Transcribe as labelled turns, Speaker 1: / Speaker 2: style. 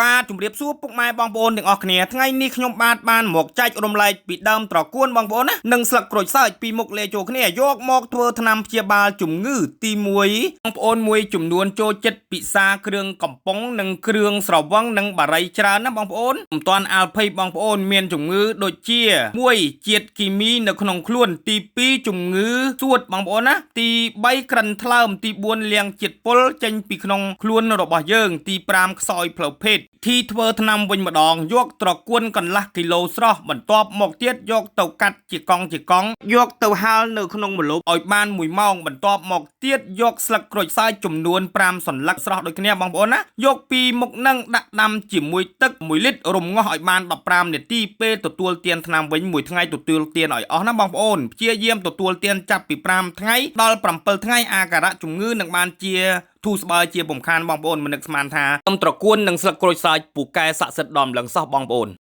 Speaker 1: បាទជំរាបសួរពុកម៉ែបងប្អូនទាំងអស់គ្នាថ្ងៃនេះខ្ញុំបានមកចែករំលែកពីដើមត្រកួនបងប្អូនណានិងស្លឹកក្រូចសើចពីមុខលេចូលគ្នាយកមកធ្វើថ្នាំព្យាបាលជំងឺទី1បងប្អូនមួយចំនួនចូលចិត្តពិសាគ្រឿងកំប៉ុងនិងគ្រឿងស្រវឹងនិងបារីច្រើនណាបងប្អូនមិនទាន់អាលភ័យបងប្អូនមានជំងឺដូចជា1ជាតិគីមីនៅក្នុងខ្លួនទី2ជំងឺសួតបងប្អូនណាទី3ក្រិនថ្លើមទី4លាងជាតិពុលចេញពីក្នុងខ្លួនរបស់យើងទី5ខ្សោយផ្លូវភេទទីធ្វើថ្នាំវិញម្ដងយកត្រកួនកន្លះគីឡូស្រស់បន្ទាប់មកទៀតយកទៅកាត់ជាកង់យកទៅហាលនៅក្នុងម្លប់ឲ្យបាន1ម៉ោងបន្ទាប់មកទៀតយកស្លឹកក្រូចសើចចំនួន5សន្លឹកស្រស់ដូចគ្នាបងប្អូនណាយកពីមុខនឹងដាក់ដាំជាមួយទឹក1លីត្ររំងាស់ឲ្យបាន15នាទីពេលទទួលទានថ្នាំវិញមួយថ្ងៃទទួលទានឲ្យអស់ណាបងប្អូនព្យាយាមទទួលទានចាប់ពី5ថ្ងៃដល់7ថ្ងៃអាការៈជំងឺនឹងបានជាធូរស្បើយជាបំខានបងប្អូនមិននឹកស្មានថាត្រកួននិងស្លឹកក្រូចសើចពូកែស័ក្តិសិទ្ធិដំឡើងសោះបងប្អូន